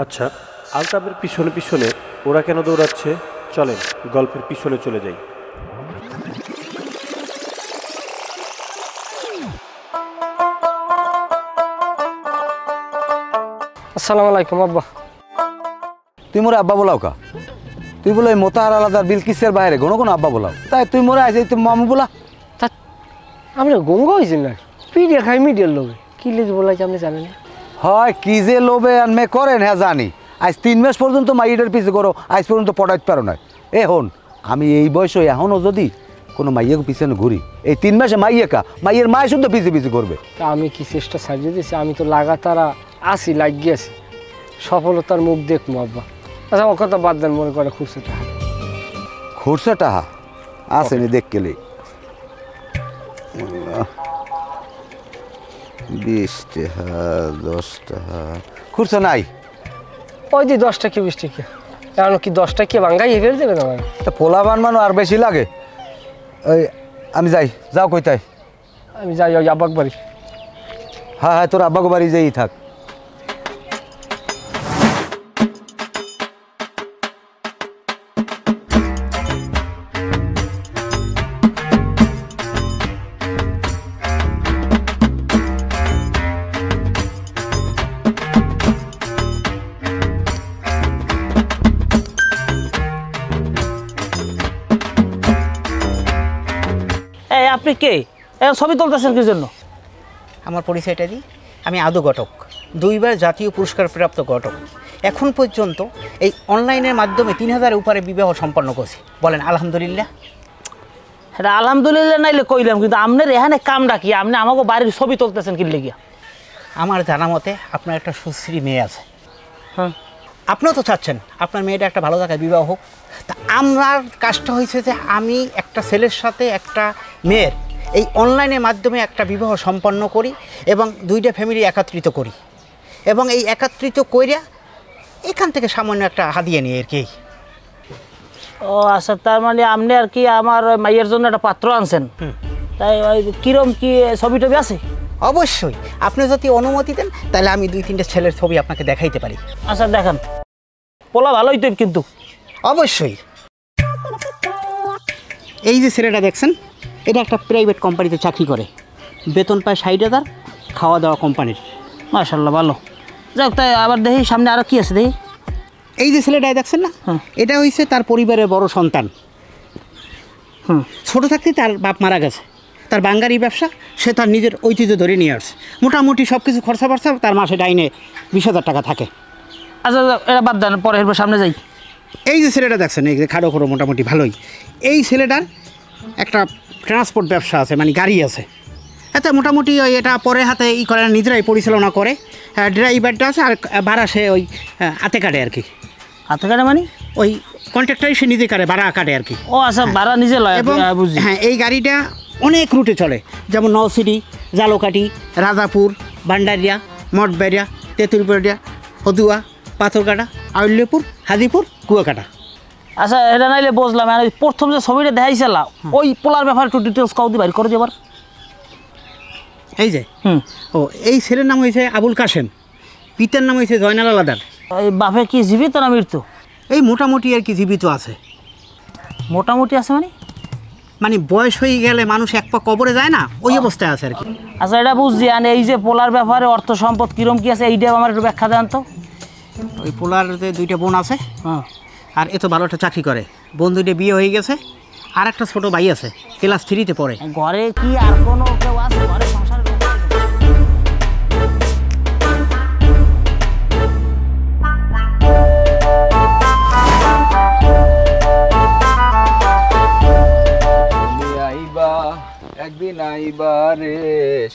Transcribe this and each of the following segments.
আচ্ছা, আলতাফের পিছনে পিছনে ওরা কেন দৌড়াচ্ছে? চলেন গল্পের পিছনে চলে যাই। আসসালামু আলাইকুম আব্বা। তুই মোরে আব্বা বলাও কা? তুই বলে মোতাহার আলাদার বিলকিসের বাইরে কোনো কোনো আব্বা বলাও, তাই তুই মোরে আজ তুই মামু বলা? তা আমরা গঙ্গা হয়েছি না, পিডিয়া খাই মিডিয়ার লোভে কি লেগে বলাই আপনি জানেন না? হয় কি যে লোভে আনমে করেন হ্যাঁ জানি। আজ 3 মাস পর্যন্ত মাইয়ের পিছে করো, আজ পর্যন্ত পটাইতে পারো না। এ হন, আমি এই বয়সে এখনও যদি কোনো মাইয়াকে পিছনে ঘুরি, এই 3 মাসে মাইয়ের মায় শুদ্ধ পিছে পিছে করবে। তা আমি কি চেষ্টা ছাড়িয়ে দিয়েছি? আমি তো লাগাতারা আসি লাগিয়েছি, সফলতার মুখ দেখবো আব্বা। আচ্ছা ও কথা বাদ দেন, মনে করে খুশি টাকা খুরসা টাহা আসেনি দেখ কেলে 20 টাকা 10 টাকা খুরসা নাই। ওই দি 10 টাকা 20 টাকা, এখন কি 10 টাকা ভাঙ্গাই ফেলে দেবেন আমার? তা পোলা বানমানো আর বেশি লাগে। ওই আমি যাই, যাও কইতাই? আমি যাই ওই আব্বাক বাড়ি। হ্যাঁ হ্যাঁ, তোর আব্বাকে বাড়ি যেই থাক। আপনি কে? ছবি তুলতেছেন কি জন্য? আমার পরিচয়টা দিই, আমি আদু ঘটক, 2 বার জাতীয় পুরস্কার প্রাপ্ত ঘটক। এখন পর্যন্ত এই অনলাইনের মাধ্যমে 3000-এর উপরে বিবাহ সম্পন্ন করছি। বলেন আলহামদুলিল্লাহ। এটা আলহামদুলিল্লাহ নাইলে কইলাম, কিন্তু আপনার এখানে কামটা কি? আপনি আমাকে বাড়ির ছবি তুলতেছেন কি লেগিয়া? আমার জানা মতে আপনার একটা সুশ্রী মেয়ে আছে। হ্যাঁ, আপনিও তো চাচ্ছেন আপনার মেয়েটা একটা ভালো জায়গায় বিবাহ হোক। তা আমার কাজটা হয়েছে যে আমি একটা ছেলের সাথে একটা মেয়ের এই অনলাইনের মাধ্যমে একটা বিবাহ সম্পন্ন করি এবং 2টা ফ্যামিলি একত্রিত করি, এবং এই একত্রিত কইরা এখান থেকে সামান্য একটা হাদিয়া নিয়ে আর কি। ও আচ্ছা, তার মানে আপনি আর কি আমার মাইয়ের জন্য একটা পাত্র আনছেন? তাই ওই কিরম কি ছবি টবি আছে? অবশ্যই, আপনি যদি অনুমতি দেন তাহলে আমি 2-3টা ছেলের ছবি আপনাকে দেখাইতে পারি। আচ্ছা দেখান, পোলা ভালোই তো কিন্তু। অবশ্যই। এই যে ছেলেটা দেখছেন, এটা একটা প্রাইভেট কোম্পানিতে চাকরি করে, বেতন পায় 60,000, খাওয়া দাওয়া কোম্পানির। মাশাআল্লাহ ভালো। যাক, তাই আবার দেখি সামনে আরো কি আছে দেখি। এই যে ছেলেটা দেখছেন না, এটা হচ্ছে তার পরিবারের বড় সন্তান। ছোটো থাকতে তার বাপ মারা গেছে, তার বাঙ্গারি ব্যবসা, সে তার নিজের ঐতিহ্য ধরে নিয়ে আসছে। মোটামুটি সব কিছু খরচা বর্চা তার মাসে ডাইনে 20,000 টাকা থাকে। আচ্ছা এটা বাদ দেন, পরে এরপর সামনে যাই। এই যে ছেলেটা দেখছেন, এই যে খাড়ো খড়ো মোটামুটি ভালোই, এই ছেলেটার একটা ট্রান্সপোর্ট ব্যবসা আছে, মানে গাড়ি আছে। এতে মোটামুটি ওই এটা পরে হাতে করে না, নিজেরাই পরিচালনা করে। ড্রাইভারটা আছে, আর ভাড়া সে ওই হাতে কাটে আর কি। হাতে কাটে মানে? ওই কন্ট্রাক্টরই সে নিজে কাটে, ভাড়া কাটে আর কি। ও আচ্ছা, ভাড়া নিজে লয়। এবং বুঝি। হ্যাঁ, এই গাড়িটা অনেক রুটে চলে, যেমন নওসিটি, জালোকাটি, রাজাপুর, ভান্ডারিয়া, মঠবেড়িয়া, তেঁতুলবেড়িয়া, হদুয়া, পাথরকাটা, আউল্যপুর, হাজিপুর, কুয়াকাটা। আচ্ছা এটা নাইলে বুঝলাম, আর প্রথম যে ছবিটা দেখাইছিলাম ওই পোলার ব্যাপারে একটু ডিটেলস কাউ দিয়ে বাইর করে দেবার। এই যে ও, এই ছেলের নাম হয়েছে আবুল কাশেম, পিতার নাম হয়েছে জয়নাল আলাদার। এই বাপে কি জীবিত না মৃত্যু? এই মোটামুটি আর কি জীবিত আছে। মোটামুটি আছে মানে? মানে বয়স হয়ে গেলে মানুষ এক পা কবরে যায় না, ওই অবস্থায় আছে আর কি। আচ্ছা এটা বুঝছি, আর এই যে পোলার ব্যাপারে অর্থ সম্পদ কিরম কি আছে এইটা আমার একটু ব্যাখ্যা দেন তো। ওই পোলার যে 2টা বোন আছে, হ্যাঁ, আর এত ভালো একটা চাকরি করে, বোন 2টা বিয়ে হয়ে গেছে, আর একটা ছোটো ভাই আছে, ক্লাস 3-তে পড়ে। ঘরে কি আর কোনো কেউ আছে? ঘরে সংসার একদিন আইবারে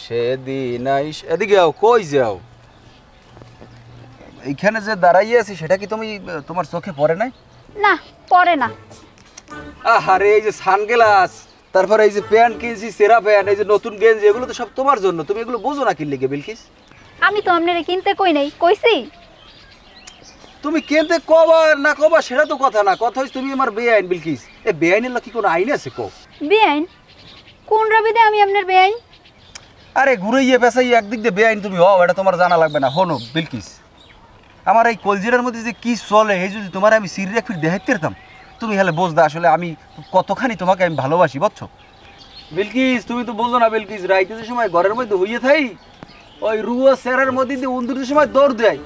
সেদিন এদিকে যাও, কই যাও? এইখানে যে দাঁড়াইয়ে আছি সেটা কি তুমি তোমার চোখে পড়ে নাই? না, পড়ে না। আরে এই যে সানগ্লাস, তারপরে এই যে প্যান্ট কিনছি, সেরা প্যান্ট, এই যে নতুন গেঞ্জি, এগুলো তো সব তোমার জন্য। তুমি এগুলো বোঝো না কি লিখে বিলকিস? আমি তো আপনারে কিনতে কই নাই, কইছি। তুমি কিনতে কবা না কবা সেটা তো কথা না, কথা হইছে তুমি আমার বেআইন বিলকিস। এ বেআইনের কি কোনো আইন আছে? কো বেআইন? কোন রবিদে আমি আপনার বেআইন? আরে ঘুরাইয়ে পেছাইয়ে একদিক দিয়ে বেআইন তুমি হও, এটা তোমার জানা লাগবে না। হনো বিলকিস, আমার এই কলজিরার মধ্যে যে কি চলে এই যদি তোমার আমি সিরি এক ফিট দেখাইতে পারতাম তুমি হলে বুঝদা আসলে আমি কতখানি তোমাকে আমি ভালোবাসি বুঝছো। বিলকিস তুমি তো বোঝো না বিলকিস, রাইতে যে সময় ঘরের মধ্যে হইয়ে থাই ওই রুয়া সেরার মধ্যে দিয়ে উন্দুরের সময় দৌড় দেয়,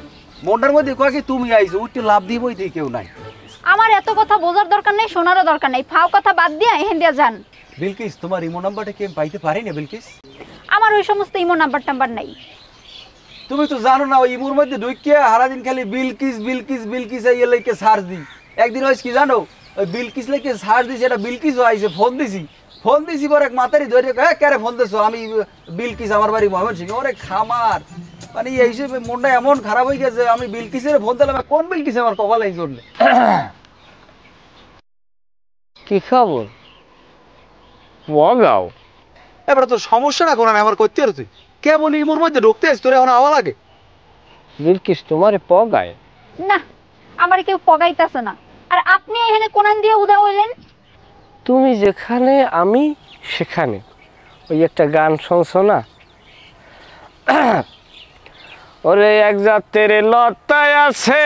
মনটার মধ্যে কয় কি তুমি আইছো, উঠতে লাভ দিবই দিয়ে কেউ নাই। আমার এত কথা বোঝার দরকার নেই, শোনারও দরকার নেই, ফাও কথা বাদ দিয়ে এখান দিয়ে যান। বিলকিস তোমার ইমো নাম্বারটা কি আমি পাইতে পারি না বিলকিস? আমার ওই সমস্ত ইমো নাম্বার টাম্বার নাই। তুমি তো জানো না ওই ইমোর মধ্যে ঢুকিয়ে সারাদিন খালি বিলকিস বিলকিস বিলকিস এই লাইকে সার্চ দিই। একদিন হয়েছে কি জানো, ওই বিলকিস লাইকে সার্চ দিছি, এটা বিলকিস আইছে, ফোন দিছি পরে এক মাতারি ধরে ক্যারে ফোন দিছো, আমি বিলকিস আমার বাড়ি ময়মনসিংহ। ওরে খামার মানে এই হিসেবে মনটা এমন খারাপ হয়ে গেছে, আমি বিলকিসের ফোন দিলাম, কোন বিলকিস আমার কপাল এই জন্য। কি খবর বগাও? এবার তোর সমস্যাটা কোন আমি আমার করতে আর তুই কেবল ইমোর মধ্যে ঢুকতে আসি, তোর এখন আওয়া লাগে। বিলকিস তোমারে পগায় না, আমার কেউ পগাইতেছে না। আর আপনি এখানে কোনান দিয়ে উদা হইলেন? তুমি যেখানে আমি সেখানে। ওই একটা গান শুনছো না, ওরে এক জাতের লতায় আছে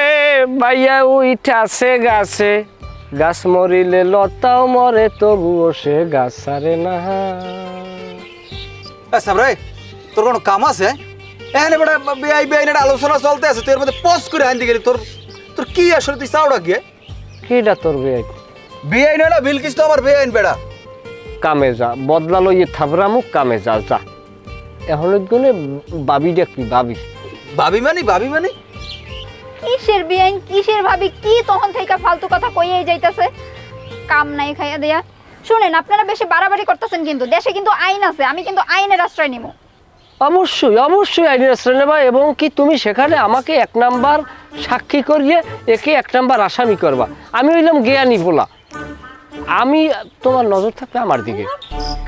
বাইয়া উইঠাছে গাছে, গাছ মরিলে লতাও মরে তবুও সে গাছ ছাড়ে না। সাবরে তোর কোনো কাম আছে? এখানে বেটা বেআই বেআইনের আলোচনা চলতে আছে, তোর মধ্যে পজ করে আনতে গেলি, তোর তোর কি আসলে তুই চাওড়া গিয়ে কিটা তোর বেআই? বেআইন না বিলকিস তো আমার বেআইন বেড়া। কামে যা, বদলা লইয়ে থাবরামুক, কামে যা যা। এখন গুনে বাবি দেখবি, বাবি ভাবি মানে কিসের বিয়াইন, কিসের ভাবি, কি তখন থেকে ফালতু কথা কইয়াই যাইতাছে, কাম নাই খাইয়া দেয়া। শুনেন, আপনারা বেশি বাড়াবাড়ি করতেছেন, কিন্তু দেশে কিন্তু আইন আছে, আমি কিন্তু আইনের আশ্রয় নিব। অবশ্যই অবশ্যই আইনের আশ্রয় নেবা, এবং কি তুমি সেখানে আমাকে 1 নাম্বার সাক্ষী করিয়ে একে 1 নাম্বার আসামি করবা। আমি হইলাম জ্ঞানী বলা, আমি তোমার নজর থাকবে আমার দিকে।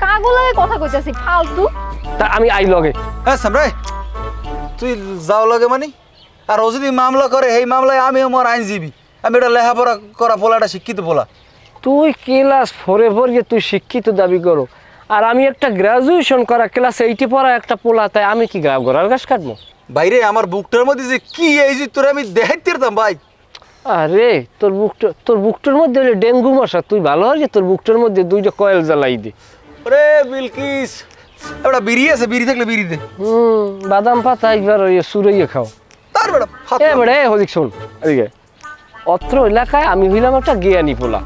কাগুলায় কথা কইতাছি ফালতু। তা আমি আই লগে। হ্যাঁ সাবরে তুই যাও লাগে মানে, আর ও যদি মামলা করে এই মামলায় আমি আমার আইনজীবী, আমি এটা লেখাপড়া করা পোলাটা শিক্ষিত পোলা। তুই ক্লাস 4-এ পড়িয়ে তুই শিক্ষিত দাবি করো, আর আমি একটা গ্রাজুয়েশন করা ক্লাস 8-এ পড়া একটা পোলা, তাই আমি কি ঘোড়ার ঘাস কাটবো? বাইরে আমার বুকটার মধ্যে যে কি এই যে তোর আমি দেখাইতে পারতাম ভাই। আরে তোর বুকটার মধ্যে হলে ডেঙ্গু মশা, তুই ভালো হয় যে তোর বুকটার মধ্যে 2টা কয়েল জ্বালাই দে। ওরে বিলকিস একটা বিড়ি আছে, বিড়ি থাকলে বিড়ি দে। বাদাম পাতা একবার ওই সুরাইয়ে খাও। তার বেটা এবারে হদিক শোন, এদিকে অত্র এলাকায় আমি হইলাম একটা জ্ঞানী পোলা।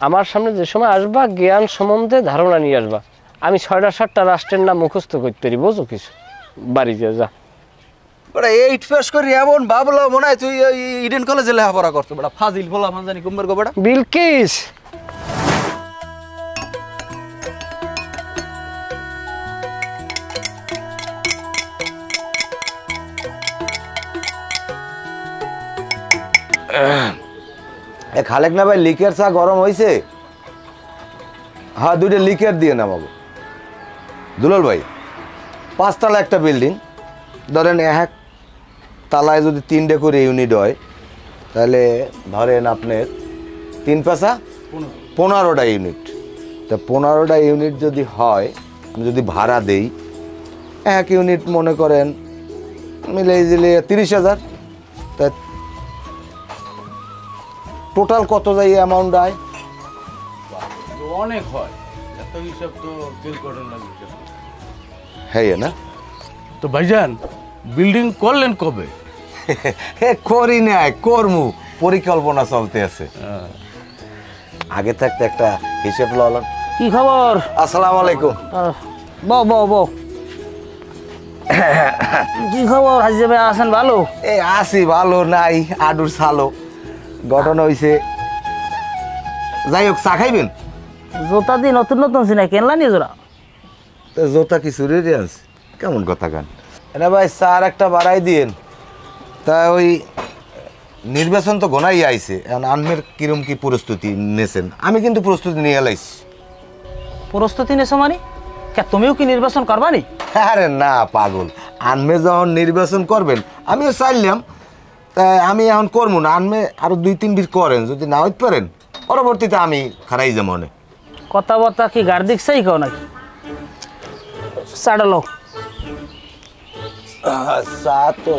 আমার সামনে যে সময় আসবা জ্ঞান সম্বন্ধে ধারণা নিয়ে আসবা। আমি 6টা-7টা রাষ্ট্রের নাম মুখস্থ করতে পারি, বোঝো কিছু? বাড়িতে যা। বেটা 8 পাস করি এমন ভাবলো মনে হয় তুই ইডেন কলেজে লেখাপড়া করছো। বেটা ফাজিল বলা মান জানি কুম্বার গো বেটা। বিলকিস খালেক না ভাই লিকের চা গরম হয়েছে? হ্যাঁ 2টা লিকের দিয়ে নামাবো। দুলাল ভাই 5 তলা একটা বিল্ডিং, ধরেন 1 তলায় যদি 3টে করে ইউনিট হয়, তাহলে ধরেন আপনার 3 পাঁচা 15টা ইউনিট। তা 15টা ইউনিট যদি হয়, আমি যদি ভাড়া দেই 1 ইউনিট মনে করেন মিলে দিলে 30,000, তা টোটাল কত যায় অ্যামাউন্ট আয়? অনেক হয়, এত হিসাব তো কেউ করে না। হ্যাঁ না তো ভাইজান বিল্ডিং করলেন কবে? করি না, করমু, পরিকল্পনা চলতে আছে। আগে থাকতে একটা হিসেব ললাম। কি খবর? আসসালামু আলাইকুম। বউ কি খবর? হাজি ভাই আছেন ভালো? এই আসি ভালো নাই, আডুর সালো ঘটনা হইছে। যাই হোক, চা খাইবেন? জোতা দিয়ে নতুন নতুন সিনা কেনলা নিয়ে জোড়া? জোতা কি চুরি আছে? কেমন কথা গান এটা ভাই, চার একটা বাড়াই দিয়েন। তা ওই নির্বাচন তো ঘনাই আইছে, এখন আনমের কিরম কি প্রস্তুতি নেছেন? আমি কিন্তু প্রস্তুতি নিয়ে এলাইছি। প্রস্তুতি নেছো মানে? তুমিও কি নির্বাচন করবা নি? আরে না পাগল, আনমে যখন নির্বাচন করবেন আমিও চাইলাম, তাই আমি এখন করবো না। আনমে আরো 2-3 বিট করেন, যদি না হইতে পারেন পরবর্তীতে আমি খারাই যে মনে। কথাবার্তা কি গার্দিক সাই কও নাকি? চাড়ালো চা তো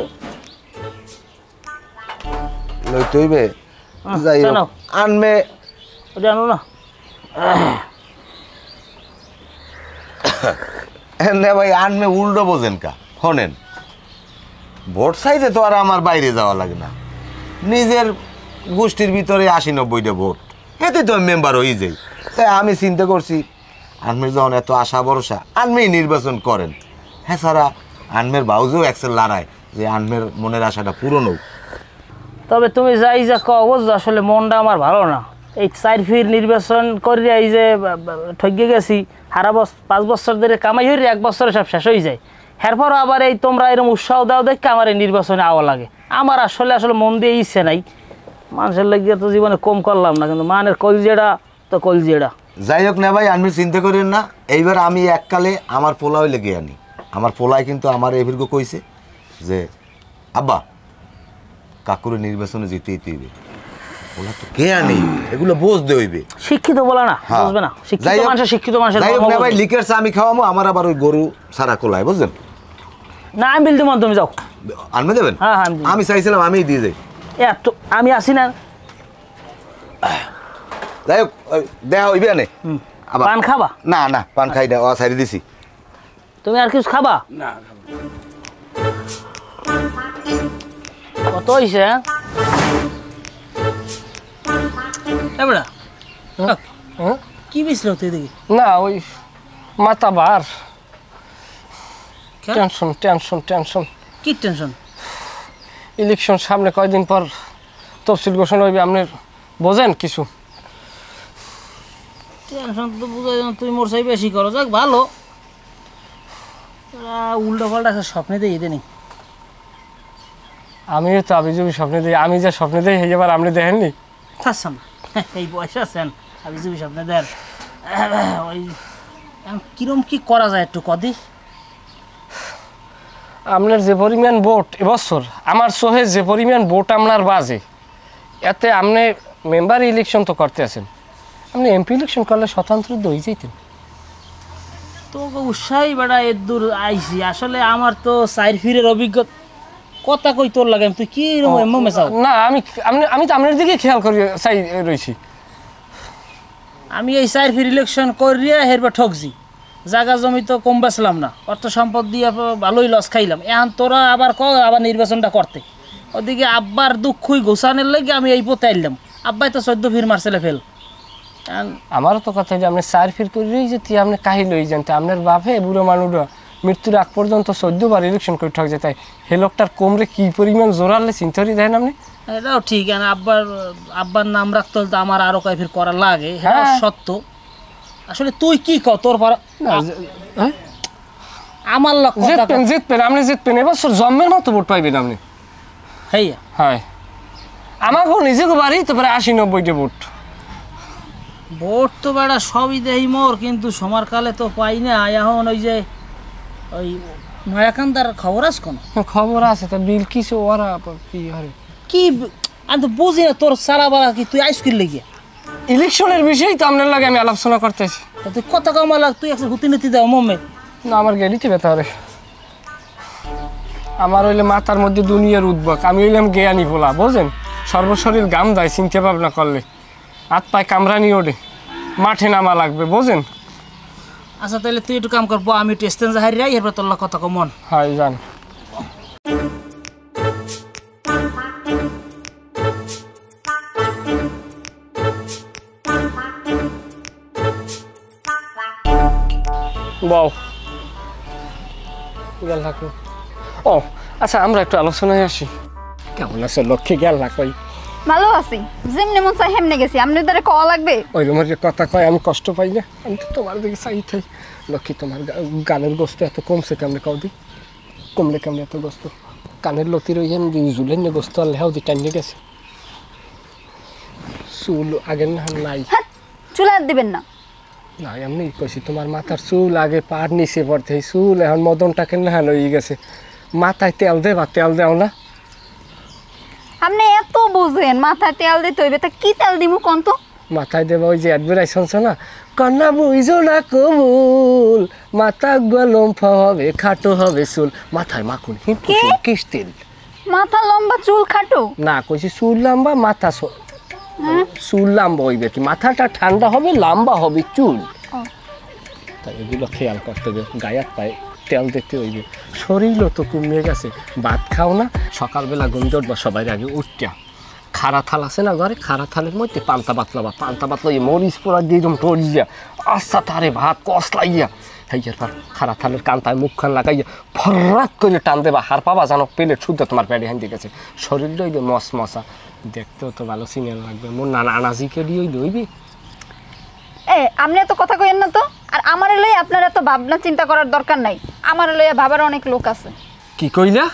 লইতে হইবে যাই জানো। আনবে জানো না না ভাই আনবে উল্টো বোঝেন কা শোনেন ভোট চাইতে তো আর আমার বাইরে যাওয়া লাগে না নিজের গোষ্ঠীর ভিতরে ৮০-৯০টা ভোট এতে তো আমি মেম্বার হয়ে যাই তাই আমি চিন্তা করছি আনমের যখন এত আশা ভরসা আনমেই নির্বাচন করেন হ্যাঁ সারা আনমের বাউজও একসেল লড়ায় যে আনমের মনের আশাটা পূরণ হোক তবে তুমি যাই যা কও বুঝছো আসলে মনটা আমার ভালো না এই 4 ফির নির্বাচন করিয়া এই যে ঠকে গেছি সারা 5 বছর ধরে কামাই হইরে 1 বছরে সব শেষ হয়ে যায় এরপর আবার এই তোমরা এরকম উৎসাহ দাও দেখে আমার এই নির্বাচনে আওয়া লাগে আমার আসলে মন দিয়ে ইচ্ছে নাই মানুষের লাগিয়ে তো জীবনে কম করলাম না কিন্তু মানের কলজেড়া তো কলজেড়া যাই হোক না ভাই আমি চিন্তা করেন না এইবার আমি এককালে আমার পোলা হইলে গিয়ে আনি আমার পোলায় কিন্তু আমার এভির্গ কইছে যে আব্বা কাকুরে নির্বাচনে জিতেই তুইবে ওলা তো কে আনি এগুলো বুঝতে হইবে শিক্ষিত বলা না বুঝবে না শিক্ষিত মানুষের শিক্ষিত মানুষের যাই হোক না ভাই লিকের চা আমি খাওয়াবো আমার আবার ওই গরু সারা কোলায় বুঝলেন না আমি বিল দেবো তুমি যাও আনবে দেবেন হ্যাঁ আমি চাইছিলাম আমি দিয়ে যাই এত আমি আসি না যাই হোক দেয়া হইবে আনে পান খাবা না না পান খাই না ও সাইড দিছি তুমি আর কিছু খাবা না কত হইছে এবড়া কি বিছলো তুই দেখি না ওই মাথা বার কেন? টেনশন টেনশন টেনশন কি টেনশন ইলেকশন সামনে কয়দিন পর তফসিল ঘোষণা হইবে আপনি বোঝেন কিছু টেনশন তো বুঝাই না তুই মোর চাই বেশি করো যাক ভালো উল্টো পাল্টা স্বপ্নে দিয়ে এতে নেই আমিও তো আবিজুবি স্বপ্নে দিই আমি যে স্বপ্নে দিই সেই এবার আপনি দেখেননি থাকছাম এই বয়স আছেন আমি যদি স্বপ্নে দেন ওই কিরম কি করা যায় একটু কদি আপনার যে পরিমাণ ভোট এবছর আমার সহে যে পরিমাণ ভোট আপনার বাজে এতে আপনি মেম্বার ইলেকশন তো করতে আছেন আপনি এমপি ইলেকশন করলে স্বতন্ত্র দই যেতেন তোকে উৎসাহী বেড়া এর দূর আইসি আসলে আমার তো 4 ফিরের অভিজ্ঞতা কথা কই তোর লাগে তুই কি রকম মেসাও না আমি তো আপনার দিকে খেয়াল করি চাই রয়েছি আমি এই 4 ফির ইলেকশন করিয়া হেরবা ঠকছি জায়গা জমি তো কম বেচলাম না অর্থ সম্পদ দিয়ে ভালোই লস খাইলাম এখন তোরা আবার আবার নির্বাচনটা করতে ওদিকে আব্বার দুঃখই গোসানের লাগে আমি এই পথে আইলাম আব্বাই তো 14 ফির মারছেলে ফেল আমারও তো কথা যে আপনি 4 ফির করি যে তুই আপনি কাহি লই জানতে আপনার বাপে বুড়ো মানুষরা মৃত্যুর আগ পর্যন্ত 14 বার ইলেকশন করে ঠক যায় তাই হে লোকটার কোমরে কি পরিমাণ জোরালে চিন্তারি দেন আপনি এটাও ঠিক আব্বার নাম রাখতে হলে তো আমার আরো কয়েক ফির করা লাগে হ্যাঁ সত্য আসলে তুই কি কর তোর আমার লক্ষ্য জিতবেন আপনি জিতবেন এবছর জন্মের মতো ভোট পাইবেন আপনি হ্যাঁ হ্যাঁ আমাকেও নিজেকে বাড়ি তারপরে 80-90টা ভোট ভোট তো বেড়া সবই দেই মোর কিন্তু সমারকালে তো পাই না এখন ওই যে ওই নয়াকান্দার খবর আছে কোন খবর আছে তা বিল কিছু ওরা কি হারে কি আমি তো বুঝি না তোর সারা বারা কি তুই আইসক্রিম লেগে ইলেকশনের বিষয়েই তো আপনার লাগে আমি আলোচনা করতেছি তুই কত কমা লাগ তুই একটা হুতি নীতি দাও মম্মে না আমার গেলিতে ব্যথা রে আমার হইলে মাথার মধ্যে দুনিয়ার উদ্ভব আমি হইলাম জ্ঞানী বলা বোঝেন সর্বশরীর গাম দেয় চিন্তা ভাবনা করলে হাত পায়ে কামড়ানি ওঠে মাঠে নামা লাগবে বোঝেন আচ্ছা তাহলে তুই একটু কাম করবো আমি একটু স্টেঞ্জ হারি রাই এরপর তোর কথা কমন হয় জান বাও গেল থাকো ও আচ্ছা আমরা একটু আলোচনায় আসি কেমন আছে লক্ষ্মী গেল না কই ভালো আছি যেমনি মন চাই হেমনে গেছি আপনার দ্বারা কওয়া লাগবে ওই রকমের যে কথা কয় আমি কষ্ট পাই না আমি তো তোমার দিকে চাই থাই লক্ষ্মী তোমার গানের গোস্ত এত কমছে কেমনে কাউ দি কমলে কেমনে এত গোস্ত কানের লতির ওই জুলেন না গোস্ত আর লেহাও দি টাইনে গেছে চুল আগের না নাই চুল আর দিবেন না না এমনি কইছি তোমার মাথার চুল আগে পাড় নিচে পড়তে চুল এখন মদনটাকে না হয়ে গেছে মাথায় তেল দে বা তেল দেও না আপনি এত বুঝেন মাথায় তেল দিতে হইবে তা কি তেল দিমু কোন তো মাথায় দেবা ওই যে অ্যাডভার্টাইজ শুনছো না কন্যা বুঝো না কবুল মাথা গলম হবে খাটো হবে চুল মাথায় মাখুন কিস তেল মাথা লম্বা চুল খাটো? না কইছি চুল লম্বা মাথা চুল লম্বা হইবে কি, মাথাটা ঠান্ডা হবে, লম্বা হবে চুল। তাই এগুলো খেয়াল করতে হবে। গায়ের পায়ে তেল দেখতে হইবে। শরীরও তো কমিয়ে গেছে। ভাত খাও না, সকালবেলা ঘুম উঠবা সবাই আগে উঠটা খাড়া থাল আছে না ঘরে, খাড়া থালের মধ্যে পান্তা বাতলাবা, পান্তা বাতলা মরিচ পোড়া দিয়ে একদম টরিয়া আচ্ছা তারে ভাত কষলাইয়া হেয়ার পর খাড়া থালের কান্তায় মুখখান লাগাইয়া ফরাত করে টান দেবা, হার পাবা জানো পেলেট শুদ্ধ তোমার পেটে হান দিয়ে গেছে। শরীরটা হইবে মস মশা, দেখতেও তো ভালো সিনেমা লাগবে। মোর নানা আনাজিকে দিয়ে হইবে। আপনি এত কথা কইেন না তো। আর আমার লই আপনার এত ভাবনা চিন্তা করার দরকার নাই। আমার লইয়া ভাবার অনেক লোক আছে। কি কইলা?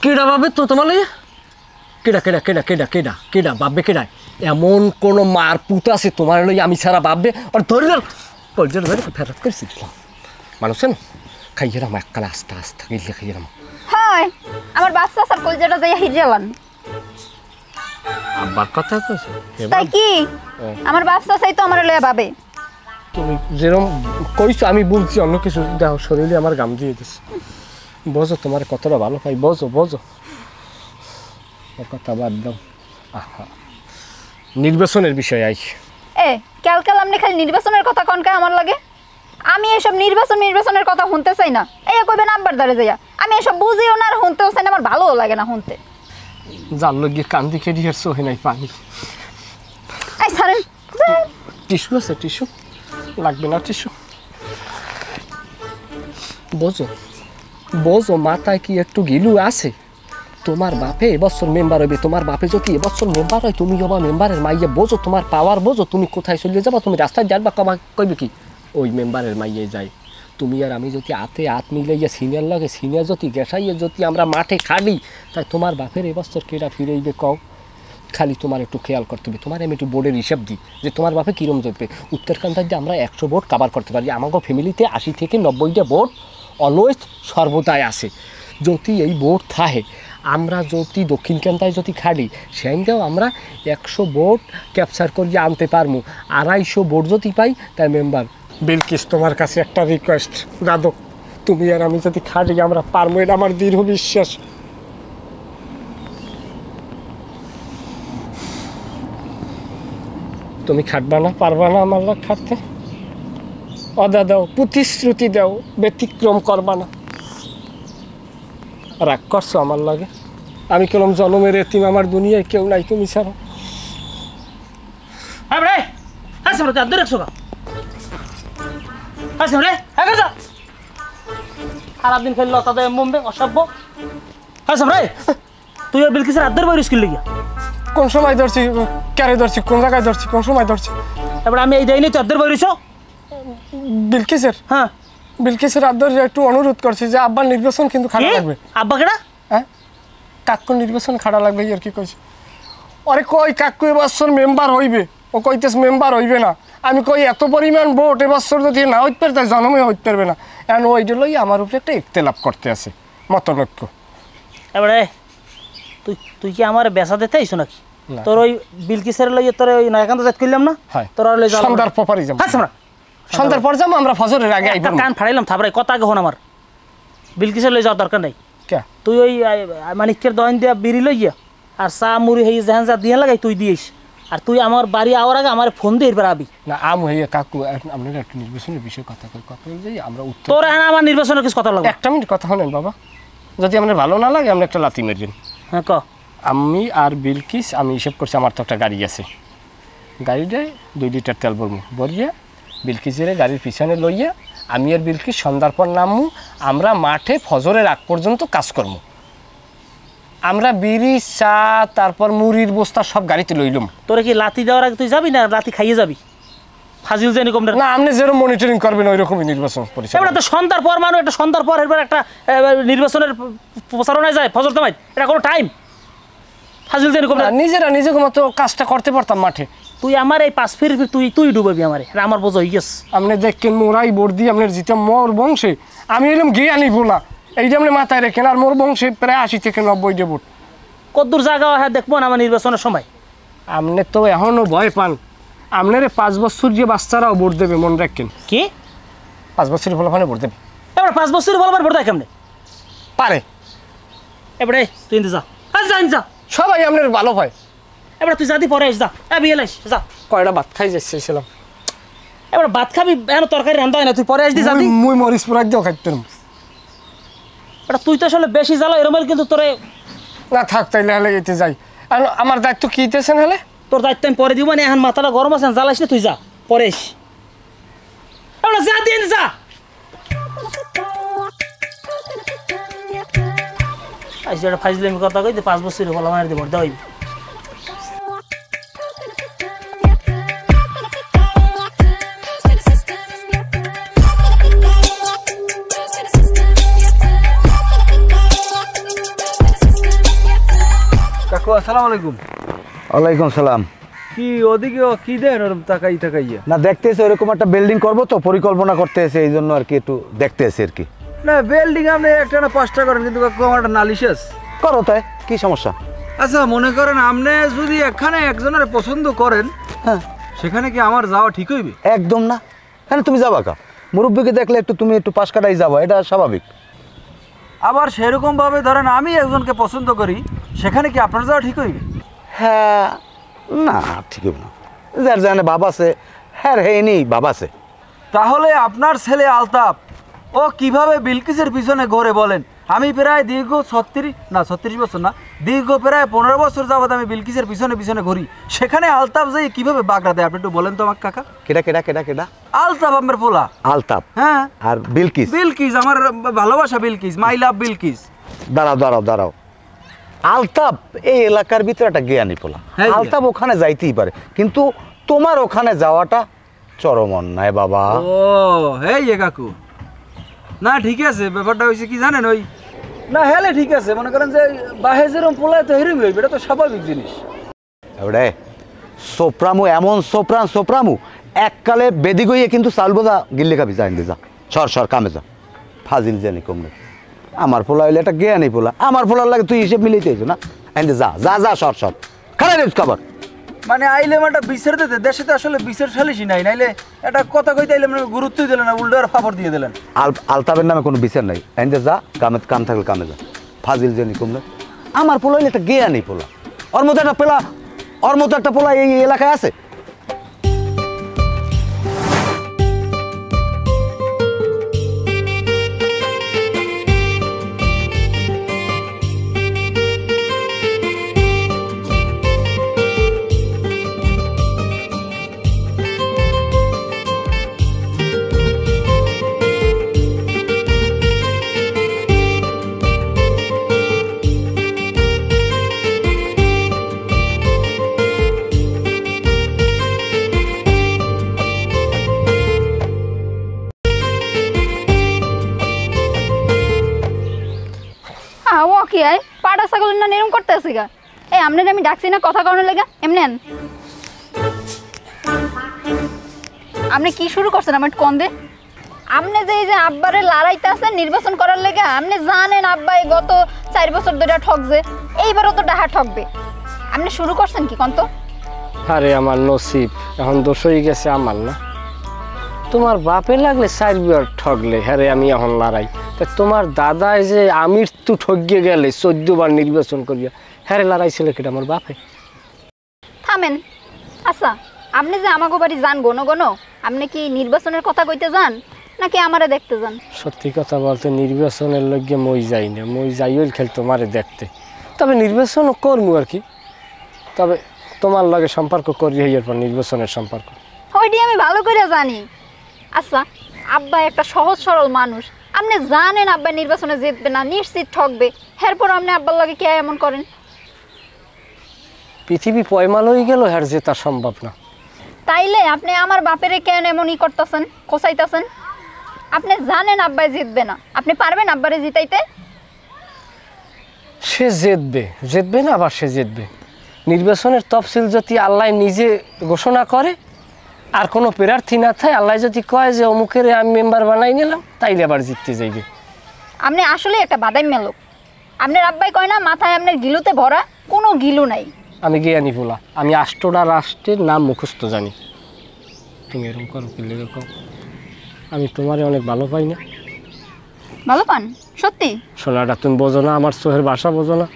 কেডা ভাবে তো তোমার লইয়া? কেডা কেডা কেডা কেডা কেডা কেডা ভাববে? কেডা এমন কোন মার পুত আছে তোমার লইয়া আমি ছাড়া ভাববে? আর ধরে কলজার ধরে ফেরত করেছি দিলাম মানুষেন খাইয়েরাম এককালে আস্তে আস্তে গিয়ে খাইয়েরাম। হয় আমার বাচ্চা স্যার কলজাটা যাইয়া হিজালান। আব্বার কথা কইছো তাই কি? আমার বাচ্চা চাই তো আমার লইয়া ভাবে। তুমি যেরকম কইছো আমি বলছি অন্য কিছু দাও, শরীরে আমার গাম দিয়ে দিস। বোঝো তোমার কতটা ভালো পাই, বোঝো বোঝো। কথা বাদ দাও। আহা নির্বাচনের বিষয় আই কাল আপনি খালি নির্বাচনের কথা কনকা আমার লাগে। আমি এসব নির্বাচনের কথা শুনতে চাই না। এই কইবেন আব্বার দ্বারে যাইয়া আমি এসব বুঝিও না আর শুনতেও চাই না, আমার ভালোও লাগে না শুনতে। জাল গিয়ে কান্দি কেডি আর সহে নাই পানি। এই ছাড়েন। টিস্যু আছে? টিস্যু লাগবে না? টিস্যু বোঝো বোঝো মাথায় কি একটু গিলু আছে? তোমার বাপে এবছর মেম্বার হইবে, তোমার বাপে যদি এবছর মেম্বার হয় তুমি হবা মেম্বারের মাইয়া। বোঝো তোমার পাওয়ার বোঝো, তুমি কোথায় চলে যাবা? তুমি রাস্তায় যাবা কইবে কি ওই মেম্বারের মাইয়ে যাই। তুমি আর আমি যদি হাতে হাত মিলাইয়া সিনিয়র লাগে, সিনিয়র যদি গেছাইয়া যদি আমরা মাঠে খাড়ি, তাই তোমার বাপের এবছর কেডা ফিরেইবে কও? খালি তোমার একটু খেয়াল করতে হবে। তোমার আমি একটু বোর্ডের হিসাব দিই যে তোমার বাপে কীরম যাবে। উত্তরকান্তায় যে আমরা 100 ভোট কাভার করতে পারি, আমাকে ফ্যামিলিতে 80 থেকে 90টা ভোট অলওয়েজ সর্বদাই আছে। যদি এই ভোট থাকে, আমরা যদি দক্ষিণকান্তায় যদি খাড়ি সেখানটাও আমরা 100 ভোট ক্যাপচার করিয়ে আনতে পারবো। 250 ভোট যদি পাই তাই মেম্বার। বিলকিস তোমার কাছে একটা রিকোয়েস্ট, দাদু তুমি আর আমি যদি খাড়ি আমরা পারবো, এটা আমার দৃঢ় বিশ্বাস। তুমি খাটবা না, পারবা না আমার লোক খাটতে? অদা দাও, প্রতিশ্রুতি দাও, ব্যতিক্রম করবা না। রাগ করছো আমার লাগে? আমি কেমন জন্মের এতিম, আমার দুনিয়ায় কেউ নাই তুমি ছাড়া। সারাদিন খেলল তাদের মুম্বে অসভ্য। তুই বিলকিসের আদর বই স্কুল লিখা কোন সময় ধরছি, ক্যারে ধরছি, কোন জায়গায় ধরছি, কোন সময় ধরছি? এবার আমি এই দেয়নি চাদর বই রইছ। বিলকিসের? হ্যাঁ বিলকিসের আদর একটু অনুরোধ করছি যে আব্বার নির্বাচন কিন্তু খাড়া লাগবে। আব্বা কেডা? হ্যাঁ কাকুর নির্বাচন খাড়া লাগবে আর কি কইছি। আরে কই কাকু এবছর মেম্বার হইবে, ও কইতেছ মেম্বার হইবে না। আমি কই এত পরিমাণ ভোট এবছর যদি না হইতে পারে তাই জন্মে হইতে পারবে না। এখন ওইটা লই আমার উপরে একটা ইখতিলাফ করতে আছে মতনৈক্য। এবারে তুই কি আমার বেচা দিতে আইছো নাকি? তোর ওই বিলকিসের লইয়ে তোর ওই নয়াকান্ত যাত করলাম না, তোর লই যাও সন্ধ্যার পরই যাবো। আচ্ছা সন্ধ্যার পর যাবো আমরা, ফজরের আগে আইব। কান ফাড়াইলাম থাপড়াই কথা আগে হন আমার। বিলকিসের লই যাওয়ার দরকার নাই। কে? তুই ওই মানিকের দোকান দিয়া বিড়ি লইয়া আর চা মুড়ি হয়ে যেহান যা দিয়ে লাগাই তুই দিয়েছ। আর তুই আমার বাড়ি আওয়ার আগে আমার ফোন দিয়ে এরপর আবি না। আম হইয়া কাকু আপনার একটা নির্বাচনের বিষয়ে কথা কই, কথা বলছি আমরা উত্তর। তোর হ্যাঁ আমার নির্বাচনের কিছু কথা লাগবে? একটা মিনিট কথা হলেন বাবা, যদি আপনার ভালো না লাগে আপনি একটা লাথি মারবেন। হ্যাঁ ক। আমি আর বিলকিস আমি হিসেব করছি, আমার তো একটা গাড়ি আছে, গাড়িটায় 2 লিটার তেল ভরবো, ভরিয়া বিলকিসের গাড়ির পিছনে লইয়া আমি আর বিলকিস সন্ধ্যার পর নামবো। আমরা মাঠে ফজরের আগ পর্যন্ত কাজ করবো। আমরা বিড়ি, চা, তারপর মুড়ির বস্তা সব গাড়িতে লইলাম। তোরে কি লাথি দেওয়ার আগে তুই যাবি না লাথি খাইয়ে যাবি? ফাজিল জানি কম না, আপনি যেরকম মনিটরিং করবেন ওই রকমই নির্বাচন পরিচালনা। এবার তো সন্ধ্যার পর মানুষ একটা সন্ধ্যার পর এরপর একটা নির্বাচনের প্রচারণায় যায় ফজর তামাই, এটা কোনো টাইম? ফাজিল জানি কম নিজেরা নিজেকে মতো কাজটা করতে পারতাম মাঠে। তুই আমার এই 5 ফির তুই ডুবাবি আমারে, এটা আমার বোঝা হয়ে গেছে। আপনি দেখেন মোরাই ভোট দিয়ে আপনার জিতে মোর বংশে আমি এলাম গিয়ে আনি ভোলা, এই যে আপনি মাথায় রেখেন। আর মোর বংশে প্রায় 80 থেকে 90টা ভোট। কদ্দূর জায়গা হ্যাঁ দেখবো না আমার নির্বাচনের সময়। আপনি তো এখনও ভয় পান। আপনার 5 বছর যে বাচ্চারাও ভোট দেবে, মনে রাখেন। কি 5 বছরের ফলাফলে ভোট দেবে? এবার 5 বছর বলবার ভোট দেয় কেমনে পারে? এবারে তুই যা যা সবাই আপনার ভালো হয়। এবার তুই যাদি পরে আস যা বিয়ে লাইস যা। কয়টা ভাত খাই যাচ্ছিলাম, এবার ভাত খাবি এখন তরকারি রান্ধা হয় না, তুই পরে আসবি যাদি। মুই মরিচ পুরাই দিও খাইতাম। এটা তুই তো আসলে বেশি জ্বালা এরম কিন্তু তোরে না থাক তাইলে হলে এতে যাই। আর আমার দায়িত্ব কি দিতেছেন হলে? তোর দায়িত্ব আমি পরে দিব, মানে এখন মাথাটা গরম আছে জ্বালাইস না, তুই যা পরে আস। এবার যা দিন যা। আইসি একটা ফাইজলামি কথা কই 5 বছরের বলা মারি দিব দাও। কাকু আসসালামু আলাইকুম। ওয়ালাইকুম সালাম। কি ওদিকে কি দেন ওরকম তাকাইয়া? না দেখতেছে ওরকম একটা বিল্ডিং করবো তো পরিকল্পনা করতে এসে, এই জন্য আর কি একটু দেখতে এসে আর কি। না বিল্ডিং আপনি একটা না 5টা করেন, কিন্তু কাকু আমার একটা নালিশ আছে। করো তাই, কি সমস্যা? আচ্ছা মনে করেন আপনি যদি এখানে একজনের পছন্দ করেন, হ্যাঁ সেখানে কি আমার যাওয়া ঠিক হইবে? একদম না। হ্যাঁ তুমি যাবা কা, মুরব্বীকে দেখলে একটু তুমি একটু পাশ কাটাই যাবো, এটা স্বাভাবিক। আবার সেরকম ভাবে ধরেন আমি একজনকে পছন্দ করি, সেখানে কি আপনার যাওয়া ঠিক হইবে? হ্যাঁ না ঠিক হবে না, যার জানে বাবা আছে, হ্যাঁ হ্যাঁ নেই বাবা আছে। তাহলে আপনার ছেলে আলতাফ ও কিভাবে বিলকিসের পিছনে ঘোরে বলেন? আমি প্রায় দীর্ঘ 36 বছর না, দীর্ঘ প্রায় 15 বছর যাবত আমি বিলকিসের পিছনে পিছনে ঘুরি, সেখানে আলতাফ যাই কিভাবে বাগড়া দেয় আপনি একটু বলেন তো আমাকে কাকা। কেডা কেডা কেডা কেডা? আলতাফ আমার পোলা। আলতাফ? হ্যাঁ। আর বিলকিস? বিলকিস আমার ভালোবাসা, বিলকিস মাই লাভ বিলকিস। দাঁড়াও দাঁড়াও দাঁড়াও, আলতাফ এই এলাকার ভিতরে একটা জ্ঞানী পোলা, হ্যাঁ, আলতাফ ওখানে যাইতেই পারে, কিন্তু তোমার ওখানে যাওয়াটা চরম অন্যায় বাবা। ও হেই কাকু, না ঠিক আছে, ব্যাপারটা হয়েছে কি জানেন, ওই না হেলে ঠিক আছে, মনে করেন যে বাহে যেরকম পোলায় তো হেরম হইবে, এটা তো স্বাভাবিক জিনিস। এবারে সোপ্রামু এমন সোপ্রামু এককালে বেদি গইয়ে কিন্তু চাল বোঝা গিল্লি খাবি, যা যা সর সর কামে যা, ফাজিল জানি কমরে। আমার পোলা হইলে একটা জ্ঞানী পোলা, আমার পোলার লাগে তুই হিসেব মিলিয়ে চাইছো না, আইন্দে যা যা যা সর সর খারাপ নিউজ খাবার। মানে আইলে একটা বিচার দিতে, দেশে তো আসলে বিচার সালিশই নাই, নাইলে একটা কথা কইতে আইলে মানে গুরুত্বই দিলেন না, উল্টো আর ফাফর দিয়ে দিলেন। আলতাফের নামে কোনো বিচার নাই, আইন্দে যা কাম থাকলে কামে যা, ফাজিল জানি কমরে। আমার পোলা হইলে একটা জ্ঞানী পোলা, ওর মতো একটা পোলা এই এলাকায় আছে? ও কি আয় পাড়া ছাগল না এরকম করতে আছে গা? এই আমনে আমি ডাকছি না কথা কারণে লেগা এমনি আপনি কি শুরু করছেন আমার কোন দে? আপনি যে এই যে আব্বারে লড়াইতে আছেন নির্বাচন করার লেগে, আপনি জানেন আব্বা এই গত 4 বছর ধরে ঠকছে, এইবারও তো ডাহা ঠকবে, আপনি শুরু করছেন কি কোন তো? আরে আমার নসিব, এখন দোষ হয়ে গেছে আমার না, তোমার বাপে লাগলে 4 বার ঠকলে, হ্যাঁ আমি এখন লড়াই। তা তোমার দাদাই যে আমির তু ঠকিয়ে গেলে 14 বার নির্বাচন করিয়া, হ্যাঁ লড়াই ছিল কিটা আমার বাপে। থামেন, আচ্ছা আপনি যে আমাগো বাড়ি যান গনো গনো, আপনি কি নির্বাচনের কথা কইতে যান নাকি আমারে দেখতে যান? সত্যি কথা বলতে নির্বাচনের লগে মই যাই না, মই যাই ওই খেল তোমারে দেখতে, তবে নির্বাচনও করবো আর কি, তবে তোমার লগে সম্পর্ক করি এরপর নির্বাচনের সম্পর্ক ওইটি আমি ভালো করে জানি। আচ্ছা আব্বা একটা সহজ সরল মানুষ, আপনি জানেন আব্বা নির্বাচনে জিতবে না, নিশ্চিত ঠকবে, এরপর আপনি আব্বার লগে কে এমন করেন? পৃথিবী পয়মাল হয়ে গেল, হ্যাঁ জেতা সম্ভব না। তাইলে আপনি আমার বাপেরে কেন এমনই করতেছেন, কোসাইতেছেন? আপনি জানেন আব্বাই জিতবে না, আপনি পারবেন আব্বারে জিতাইতে? সে জিতবে না, আবার সে জিতবে। নির্বাচনের তফসিল যদি আল্লাহ নিজে ঘোষণা করে আর কোনো প্রার্থী না থাকে, আল্লাহ যদি কয় যে অমুকের আমি মেম্বার বানাই নিলাম, তাইলে আবার জিততে যাইবে। আপনি আসলে একটা বাদাইম্যা লোক। আপনার আব্বাই কয় না মাথায় আপনার গিলুতে ভরা, কোনো গিলু নাই। আমি জ্ঞানী বলা, আমি 8টা রাষ্ট্রের নাম মুখস্থ জানি। তুমি এরকম করো কি লেগে কও? আমি তোমারে অনেক ভালো পাই না? ভালো পান সত্যি? সোনাটা তুমি বোঝো না, আমার সোহের ভাষা বোঝো না?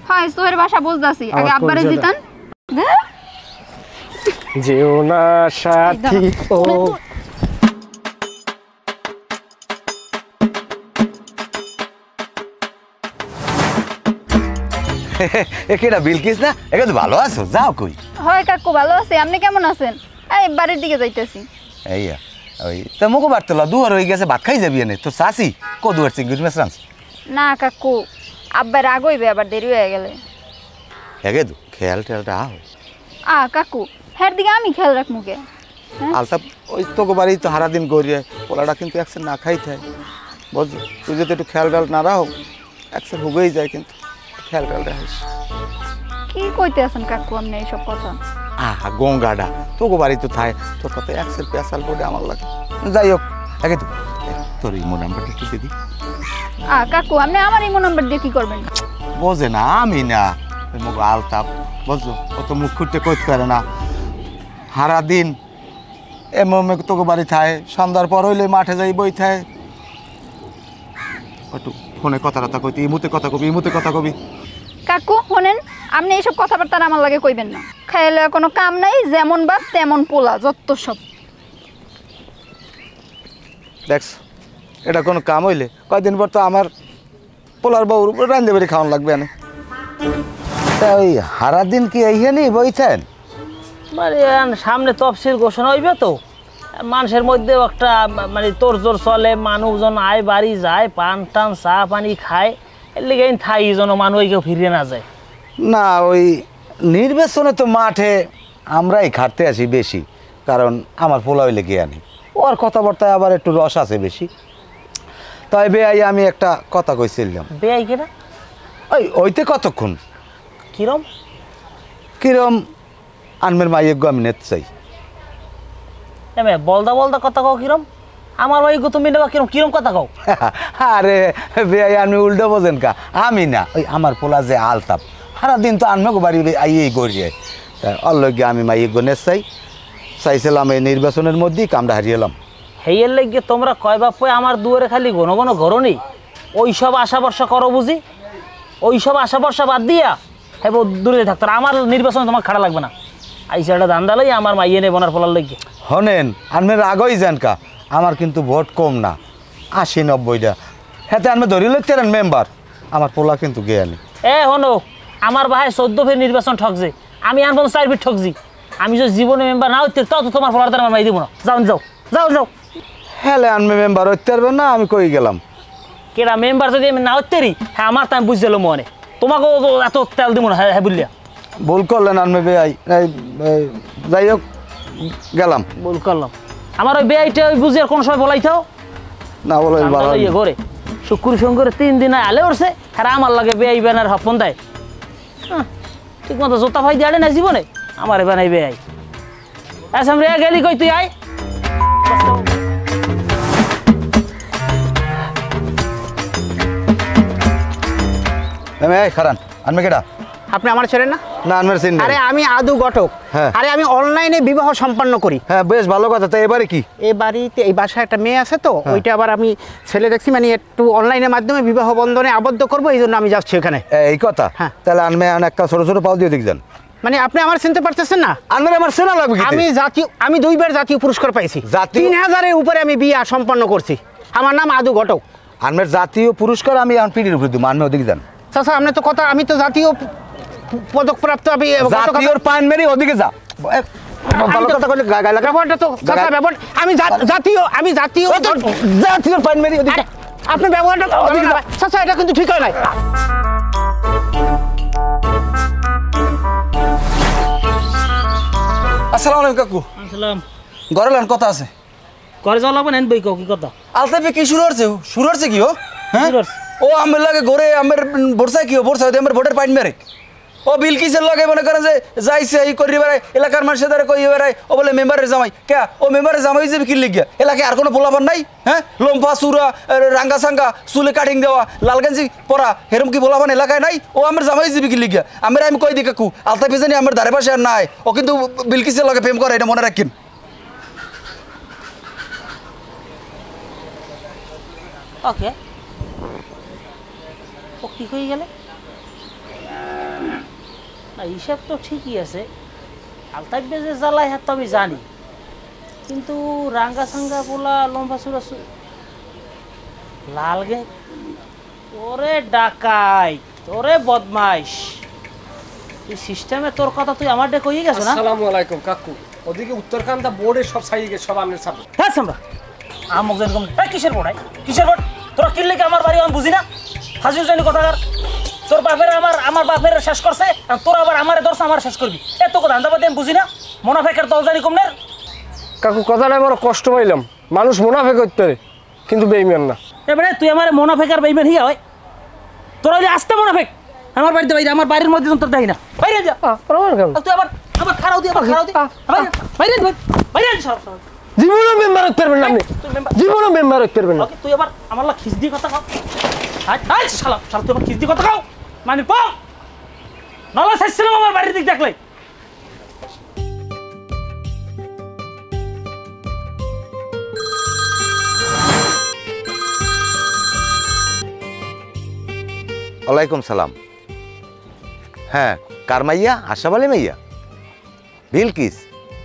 হয় সোহের ভাষা বুঝতাছি, আগে আমার আব্বারে কলিজাটা। জিতান। যেও না সাথী ও একেটা বিলকিস না? একে তো ভালো আছো, যাও কই? হয় কাকু ভালো আছে, আপনি কেমন আছেন? এই বাড়ির দিকে যাইতেছি। এইয়া ওই তো মুখো বাড়তলা দুয়ার হয়ে গেছে, ভাত খাই যাবি এনে তো চাষি কো দুয়ার চিংড়ি মাছ রাঁধছে? না কাকু, আব্বার রাগ হইবে, আবার দেরি হয়ে গেলে। একে তো খেয়াল টেয়ালটা আহ কাকু হের দিকে আমি খেয়াল রাখবো কে? আলতাপ ওই তোকে বাড়ি তো হারা দিন করিয়ে পোলাটা কিন্তু একসাথে না খাই থাকে বুঝলি, তুই যদি একটু খেয়াল টেয়াল না রাখো একসাথে হুগেই যায়, কিন্তু খেয়াল টেয়াল রাখিস। কি কইতে আছেন কাকু আপনি এইসব কথা? আহা গঙ্গাটা তোকে বাড়ি তো থায়, তোর কথা একসের পেঁচাল পড়ে আমার লাগে। যাই হোক একে তো তোর ইমো নাম্বারটা একটু দিবি? কাকু আপনি আমার ইমো নাম্বার দিয়ে কি করবেন? বোঝে না আমি না, ওই মুখ আলতাপ বুঝলো, অত মুখ খুঁটতে করতে পারে না, হারা দিন এমন তোকে বাড়ি থায়, সন্ধ্যার পর হইলে মাঠে যাই বই থায়, একটু ফোনে কথা টথা কইতি, ইমুতে কথা কবি, ইমুতে কথা কবি। কাকু শোনেন, আপনি এইসব কথাবার্তা আমার লাগে কইবেন না। খাইলে কোনো কাম নাই, যেমন বাপ তেমন পোলা, যত সব। দেখছ এটা কোনো কাম হইলে? কয়দিন পর তো আমার পোলার বউর উপর রান্ধে বেড়ে খাওয়ান লাগবে না। তা ওই হারা দিন কি এইখানেই বইছেন? মানে সামনে তফসিল ঘোষণা হইবে তো, মানুষের মধ্যেও একটা মানে তোড়জোড় চলে, মানুষজন আয় বাড়ি যায়, পান টান চা পানি খায়, এর লিগে থাই যেন মানুষ কেউ ফিরে না যায়। না ওই নির্বাচনে তো মাঠে আমরাই খাটতে আসি বেশি, কারণ আমার পোলা হইলে গিয়ে আনি, ওর কথাবার্তায় আবার একটু রস আছে বেশি। তাই বেআই আমি একটা কথা কইছিলাম। বেআই কেনা? ওইতে কতক্ষণ কিরম কিরম আনমের মাইয়ে গো আমি নেতে চাই। এমে বলদা বলদা কথা কও কিরম? আমার ভাই গো তুমি নেবা কিরম কিরম কথা কও? আরে বেআই আমি উল্টো বোঝেন কা, আমি না ওই আমার পোলা যে আলতাপ সারা দিন তো আনমে গো বাড়ি আইয়েই গড়িয়ে, তাই অল্লগে আমি মাইয়ে গো নেতে চাইছিলাম এই নির্বাচনের মধ্যেই কামটা হারিয়েলাম। হেয়ের লেগে তোমরা কয় বাপ আমার দুয়ারে খালি ঘন ঘন ঘরনি, ওই সব আশা ভরসা করো বুঝি, ওই সব আশা ভরসা বাদ দিয়া হ্যাঁ দূরে থাকতো। আমার নির্বাচনে তোমার খারাপ লাগবে না, আইসা একটা ধান্দা লই আমার মাইয়ে নেই বোনার পোলার লেগে। হনেন আনমের আগই যান কা, আমার কিন্তু ভোট কম না, 80-90টা, হ্যাঁ আনমে ধরি লইতেন মেম্বার, আমার পোলা কিন্তু গেয়ানি। হনো আমার ভাই 14 ফের নির্বাচন ঠকছে, আমি আনবো 4 ফিট ঠকছি, আমি যদি জীবনে মেম্বার না হইতে তাও তো তোমার পোলার দ্বারা আমার মাই দিব না। যাও যাও যাও যাও। হ্যাঁ আনমে মেম্বার হইতে পারবেন না, আমি কই গেলাম কেরা মেম্বার যদি আমি না হইতে হ্যাঁ আমার তো আমি বুঝছিলাম মনে, তোমাকেও এত তেল দিব না হ্যাঁ বললিয়া। ভুল করলেন আনমে বেআই, যাই হোক গেলাম। ভুল করলাম, আমার ওই বেআইটা ওই বুঝি আর কোনো সময় বলাইতাও না বলো ইয়ে করে শুক্র শঙ্করে 3 দিন আলে উঠছে, আর আমার লাগে বেআই ব্যানার হপন দেয়, ঠিক মতো জোতা ভাই দিয়ে না জীবনে আমার বানাই বেআই। আচ্ছা রে গেলি কই তুই আয়। খারান আনমে কেডা? আপনি আমার ছেলে না? না আনমের চিন আরে আমি আদু ঘটক। হ্যাঁ। আরে আমি অনলাইনে বিবাহ সম্পন্ন করি। হ্যাঁ বেশ ভালো কথা। তো এবারে কি? এই বাড়িতে এই বাসায় একটা মেয়ে আছে তো, ওইটা আবার আমি ছেলে দেখছি, মানে একটু অনলাইনের মাধ্যমে বিবাহ বন্ধনে আবদ্ধ করবো, এই জন্য আমি যাচ্ছি ওখানে। এই কথা? হ্যাঁ। তাহলে আনমে একটা ছোট ছোট পাও দিয়ে দিক যান। মানে আপনি আমার চিনতে পারতেছেন না? আনমের আমার চেনা লাগবে কি? আমি 2বার জাতীয় পুরস্কার পাইছি, 3000-এর উপরে আমি বিয়া সম্পন্ন করছি। আমার নাম আদু ঘটক। আনমের জাতীয় পুরস্কার আমি এখন পিড়ির উপরে দিব, আনমে ওদিকে যান। চাচা আপনি তো কথা, আমি তো জাতীয় পদক প্রাপ্ত, আমি জাতীয়র পান মেরি ওদিকে যা। ভালো কথা কইলে গায় লাগা। ব্যাপারটা তো চাচা ব্যাপার, আমি জাতীয় জাতীয়র পান মেরি ওদিকে। আপনি ব্যবহারটা চাচা এটা কিন্তু ঠিক হয় নাই। আসসালামু আলাইকুম কাকু। আসসালাম। ঘরে লান কথা আছে। ঘরে যাওয়া লাগবে না, বই কও কি কথা? আলতাপে কি শুরু হচ্ছে কি ও? হ্যাঁ শুরু হচ্ছে? ও আমার লাগে ঘরে আমার বর্ষায় কি বর্ষা হইতে আমার ভোটের পাইন মেরে ও বিলকিসের লগে মনে করেন যে যাইছে এই করি বেড়ায়, এলাকার মানুষের দ্বারা কই বেড়ায়, ও বলে মেম্বারের জামাই। কে ও মেম্বারের জামাই যাবে কি লিখিয়া? এলাকায় আর কোনো পোলাপান নাই? হ্যাঁ লম্ফা চূড়া রাঙ্গা সাঙ্গা চুলে কাটিং দেওয়া লাল গেঞ্জি পরা হেরম কি পোলাপান এলাকায় নাই? ও আমার জামাই যাবে কি লিখিয়া? আমি কই দিই কাকু আলতাপে জানি আমার ধারে পাশে আর নাই, ও কিন্তু বিলকিসের লগে প্রেম করে, এটা মনে রাখেন। ওকে ও কি হয়ে গেলে না হিসাব তো ঠিকই আছে আলতাফ বেজে জ্বালাই হাত তো আমি জানি কিন্তু রাঙ্গা সাঙ্গা পোলা লম্বা চূড়া লাল গে ওরে ডাকাই তোরে বদমাইশ তুই সিস্টেমে তোর কথা তুই আমার ডেকে হয়ে গেছে না আসসালামু আলাইকুম কাকু ওদিকে উত্তরকান্দা বোর্ডে সব সাইয়ে গেছে সব আপনার সামনে হ্যাঁ সামরা আমক জানি কম কিসের বোর্ড কিসের বোর্ড তোরা কিনলে কি আমার বাড়ি আমি বুঝি না হাজির জানি কথাকার তোর বাপের আমার বাপের শেষ করছে আর তোর আবার আমার ধরছে আমার শেষ করবি এত কথা আন্দাবাদে আমি বুঝি না মোনাফেকের দল জানি কমনের কাকু কথাটা বড় কষ্ট পাইলাম মানুষ মুনাফেক করতে পারে কিন্তু বেঈমান না এবারে তুই আমার মোনাফেক আর বেঈমান হিয়া হয় তোরা যদি আসতে মোনাফেক আমার বাড়িতে বাইরে আমার বাড়ির মধ্যে তোর দেয় না বাইরে যা প্রমাণ কেন তুই আবার আবার খারাও দি আবার খারাও দি বাইরে বাইরে সব জীবনে মেম্বার হতে পারবেন না আপনি জীবনে মেম্বার হতে পারবেন না তুই আবার আমার লা খিস দি কথা কও হাই হাই শালা শালা তুই আবার খিস দি কথা কও মানে পাও নলা শেষছিলাম আমার বাড়ির দিক দেখলে ওয়ালাইকুম সালাম। হ্যাঁ কার মাইয়া? আশরাফ আলী মাইয়া? বিলকিস?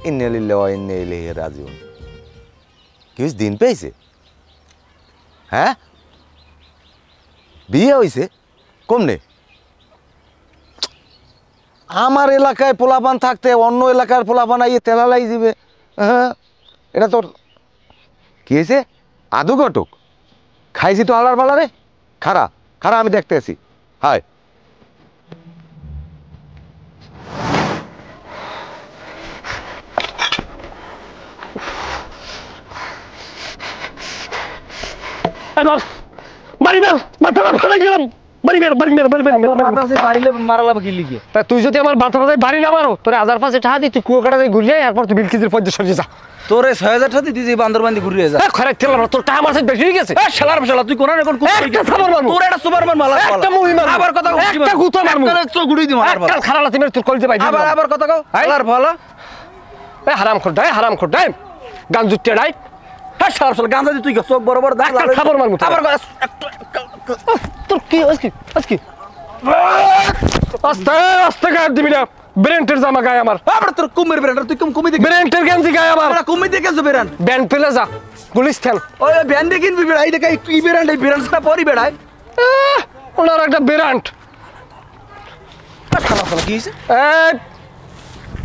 ইন্না লিল্লাহি ওয়া ইন্না ইলাইহি রাজিউন। কি দিন পেয়েছে? হ্যাঁ বিয়ে হয়েছে কমনে? আমার এলাকায় পোলাপান থাকতে অন্য এলাকার পোলাপান আইয়ে তেলালাই দিবে। হ্যাঁ এটা তোর কি হয়েছে? আদু ঘটক খাইছি তো আলার পালারে। খারা খারা আমি দেখতে আছি। হায় তুই যদি আমার বাতা বাজায় বাড়ি না মারো তোর 1000 টাকা দিই তুই কুয়ো কাটা ঘুরে যায় এরপর তুই বিলকিসের পদ্মে সরিয়ে যা তোরে 6000 টাকা দিতে বান্দরবান্দি ঘুরিয়ে যা খরাক তেলাম তোর টাকা আমার সাথে বেশি হয়ে গেছে শালার শালা তুই কোন এখন একটা থাবর মারবো তোর একটা সুপারম্যান মালা একটা মুভি মারবো আবার কথা একটা গুতো মারবো একটা চোখ গুড়ি দিমু একটা খারালা তুমি তোর কলজে পাই আবার আবার কথা কও শালার ভালো এ হারাম খোর গান জুটে ডাই হ্যাঁ শালার শালা গাঁজা দি তুই চোখ বড় বড় দাগ একটা থাবর মারবো আবার তোর কি আজকে আস্তে আস্তে গায়ে দিবি না ব্র্যান্ডের জামা গায়ে আমার আবার তোর কুমির ব্র্যান্ড তুই কুমি দেখি ব্র্যান্ডের গেঞ্জি গায়ে আমার কুমি দেখেছো ব্র্যান্ড ব্যান্ড পেলে যা গুলিস্তান ওই ব্যান্ড কিনবি বেড়াই দেখাই কি ব্র্যান্ড এই ব্র্যান্ডটা পরি বেড়াই ওনার একটা ব্র্যান্ড শালা শালা কি হইছে এই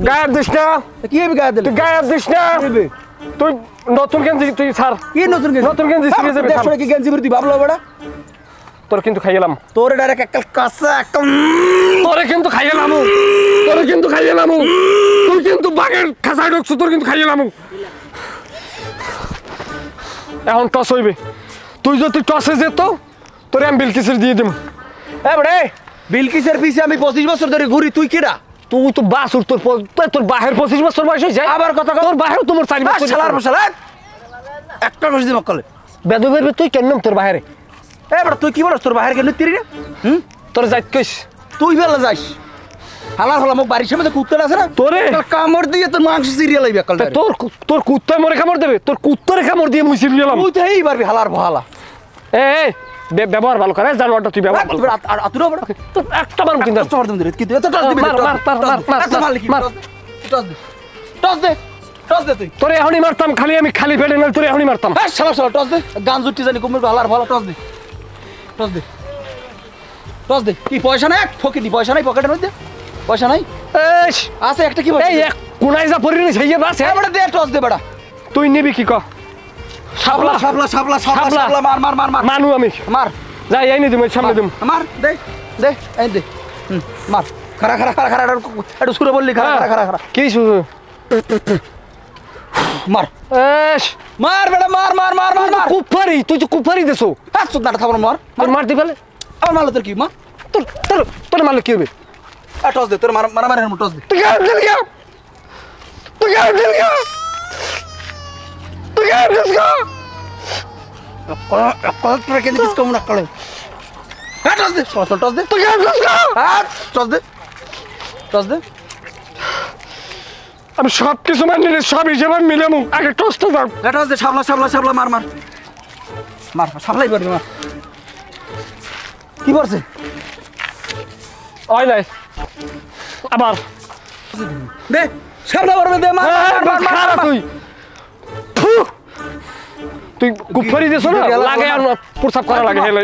গায়ে দিস না কি হবে গায়ে দিলে তুই গায়ে দিস না তুই নতুন গেঞ্জি তুই ছাড় কি নতুন গেঞ্জি শিখে যাবে 150 কি গেঞ্জি তুই ভাবলো বড়া তোর কিন্তু খাইলাম তোর ডাইরেক্ট একটা কাঁচা একটা তোরে কিন্তু খাইলাম তুই কিন্তু বাগের খাসায় ঢুকছো তোর কিন্তু খাইলাম এখন টস হইবে তুই যদি টসে যেত তোরে আমি বিলকিসের দিয়ে দিম এ বড়ে বিলকিসের পিছে আমি 25 বছর ধরে ঘুরি তুই কিডা তুই তো বাসুর তোর বাহের 25 বছর বয়স হয়েছে আবার কথা তোর বাহের তোমার 4 বছর শালার শালা একটা বসে দিম কলে বেদবের তুই কেন তোর বাহিরে এ বড় তুই কি বলছ তোর বাহির কেন তিরি রে তোর যাইত কইস তুই বেলা যাইস হালার হলা মোক বাড়ির সামনে কুত্তা আছে না তোরে কামড় দিয়ে তোর মাংস সিরিয়াল আইবে কল তোর কুত্তায় মরে কামড় দেবে তোর কুত্তরে কামড় দিয়ে মুই সিরিয়াল তুই তো এই পারবি হালার ভালা এই ব্যবহার ভালো করে জানোয়ারটা তুই ব্যবহার ভালো আতুরা বড় তোর একটা বার কিন্তু টস মার দিন কি তুই তো টস দিবি টস দে তুই তোরে এখনই মারতাম আমি খালি পেটে না তোরে এখনই মারতাম হ্যাঁ শালা শালা টস দে গান জুটি জানি কুমির হালার ভালা টস দে কি পয়সা নাই ফকিনি পয়সা নাই পকেটের মধ্যে পয়সা নাই এই আছে একটা কি এই এক কোনায় যা পড়ি নি সেইয়ে বাস এ বড় দে টস দে বড়া তুই নিবি কি ক শাবলা মার মানু আমি মার যাই এই নি দিম সামনে দিম মার দে এই দে মার খারা একটু সুরে বললি খারা কি শুরু মার এস মার বেটা মার কুফারি তুই তো কুফারি দেছো হ্যাঁ সুদ না থামর মার তোর মারতে ফেলে আমার মারলো তোর কি মা তোর মারলে কি হবে টস দে তোর মারামারি হেন টস দে তুই দিল গিয়া কত তোর কেন কিছু কম না করে হ্যাঁ টস দে তুই হ্যাঁ টস দে আমি সব কিছু মানিলে সব হিসেবে মিলামু আগে টসটা যাও টস দে শাবলা মার শাবলাই পারবি মার কি করছে ওই নাই আবার দে সামনে মারবে দে মার খারাপ তুই তুই কুফরি দিছ না লাগে আর প্রসাব করা লাগে হেলে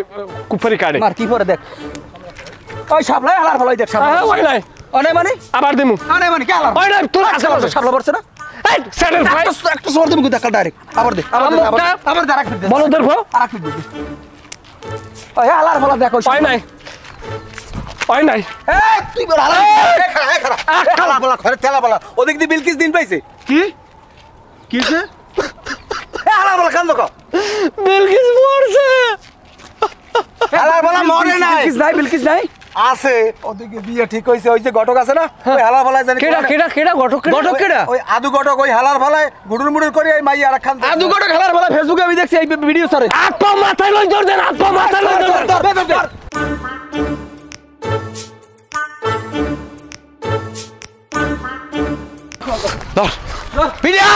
কুফরি কাটে মার কি করে দেখ ওই সাবলাই হালার ফলাই দেখ সাবলাই ওই নাই অনে মানে আবার দিমু অনে মানে কি হালার ওই নাই তোর কাছে সাবলা সাবলা পড়ছে না এই স্যান্ডেল ভাই একটা সর দেব দেখ ডাইরেক্ট আবার দে আবার দে রাখ দে বলো তোর ভো রাখ দে ওই হালার ফলা দেখ ওই নাই ওই নাই এই তুই বল হালার হালার ফলা ঘরে তেলা বলা ওদিক দি বিলকিস দিন পাইছে কি কিছে হালার ফলা কান দেখো বিলকিস মরছে হালার ফলা মরে নাই বিলকিস নাই আছে ওদিকে বিয়ে ঠিক হইছে ওই যে ঘটক আছে না ওই হালার ফলায় জানি কেডা ঘটক কেডা ওই আদু ঘটক ওই হালার ফলায় গুডুর মুডুর করে এই মাই আর খান আদু ঘটক হালার ফলায় ফেসবুকে আমি দেখছি এই ভিডিও সারে আপা মাথায় লই জোর দেন আপা মাথায় লই জোর দেন পিডিয়া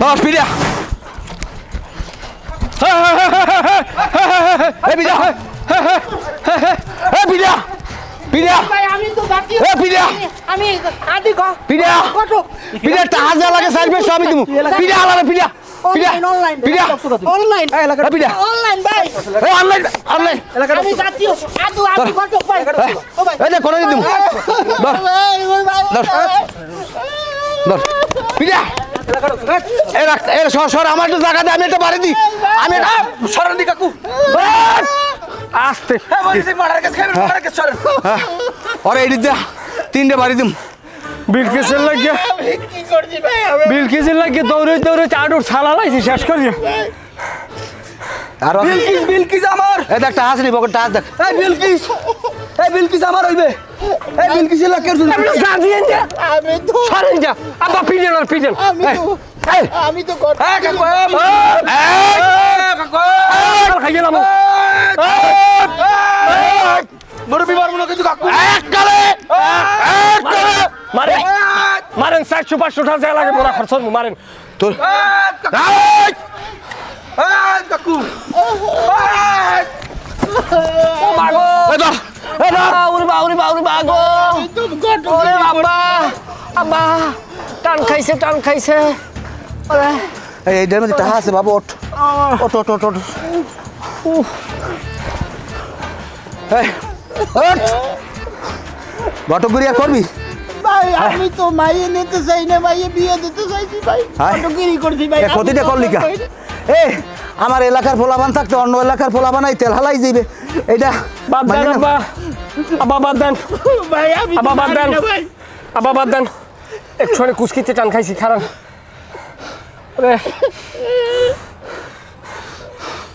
বস পিডিয়া এই পিডিয়া এই পিডিয়া পিডিয়া আমি তো বাকি এই পিডিয়া আমি আদি গো পিডিয়া পিডিয়া টাকা লাগে সার্ভিস আমি দিমু পিডিয়া আলারে পিডিয়া পিডিয়া অনলাইন পিডিয়া অনলাইন এই লাগা পিডিয়া অনলাইন ভাই এই অনলাইন অনলাইন আমি জাতীয় আদু কত ভাই ও ভাই এই যে কোন দিমু ধর ধর পিডিয়া এই রাখ এই সর আমার তো জায়গা দে আমি একটা বাড়ি দি আমি সরন দি কাকু আস্তে আরে এই দিদা তিনটে বাড়ি দিম বিলকিসের লাগে কি করছি ভাই বিলকিসের লাগে দৌড়ে দৌড়ে চাডুর ছালা লাইছি শেষ করি আর বিলকিস আমার এই দেখ টাকা আসনি বকর টাকা দেখ এই বিলকিস আমার হইবে এই বিলকিসের লাগে যা দিয়ে যা আমি তো সরেন যা আবা পিজেন আর পিজেন আমি তো কত কাকু খাই গেলাম মুরবি মারবো না কিন্তু কাকু মারেন মারেন 400-500 টাকা লাগে মোরা খরচ মারেন তোর কাকু টান খাইছে এইটার মধ্যে টাকা আছে বাবু ওঠ ওঠ ওঠ ওঠ ওঠ ঘটকগিরি আর করবি ভাই আমি তো মাইয়ে নিতে চাই না মাইয়ে বিয়ে দিতে চাইছি ভাই কতগিরি করছি ভাই কতিটা করলি কা এ আমার এলাকার পোলাবান থাকতে অন্য এলাকার পোলাবান এই তেল হালাই যাইবে এইটা বাদ দেন আবা বাদ দেন ভাই আমি আবা বাদ দেন আবা বাদ দেন একটুখানি কুচকিতে টান খাইছি খারাপ রে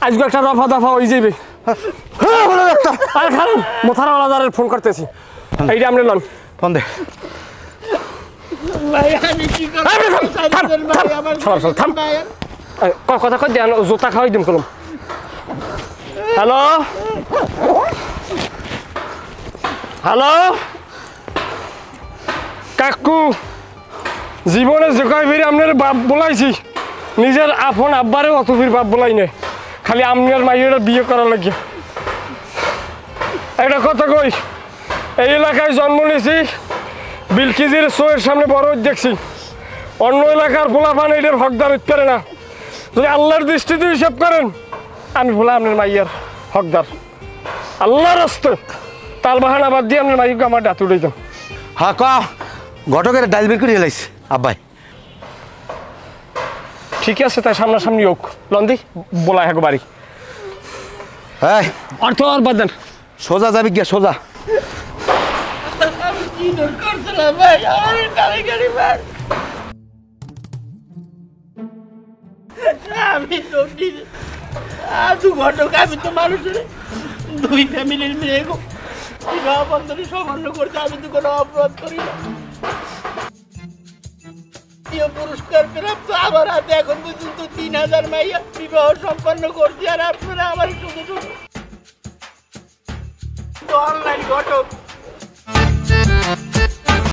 আজকে একটা রফা দফা হয়ে যাবে আর খারাপ মোথারাওয়ালাদারের ফোন করতেছি এইটা আপনি লন ফোন দে ভাই আমি কি করব থাম কথা কই দেন জোতা খাওয়াই দিম কলম হ্যালো হ্যালো কাকু জীবনে যে কয় ফিরে আপনার বাপ বলাইছি নিজের আপন আব্বারে অত ফির বাপ বলাই নাই খালি আপনার মাইয়ের বিয়ে করা লাগে একটা কথা কই এই এলাকায় জন্ম নিয়েছি বিলকিসের শোয়ের সামনে বড় দেখছি অন্য এলাকার পোলাপান এটার হকদার হইতে পারে না যদি আল্লাহর দৃষ্টিতে হিসাব করেন আমি ভোলা আপনার মাইয়ার হকদার আল্লাহর রাস্তে তাল বাহানা বাদ দিয়ে আপনার মাইকে আমার ডাত উঠে দেন হ্যাঁ ক ঘটকের ডাইল বের করে এলাইছে আব্বাই ঠিক আছে তাই সামনাসামনি হোক লন্দি বলা এক বাড়ি হ্যাঁ অর্থ আর বাদ দেন সোজা যাবি গিয়া সোজা আমি কি দরকার ছিল ভাই আমার গাড়ি ভাই আমি তো আজু ঘটক আমি তো মানুষের দুই ফ্যামিলির মেয়ে গো বিবাহ বন্ধনে সম্পন্ন করতে আমি তো কোনো অপরাধ করি না পুরস্কার প্রাপ্ত আমার হাতে এখন পর্যন্ত 3000 মাইয়া বিবাহ সম্পন্ন করছি আর আপনারা আমার শুধু অনলাইন ঘটক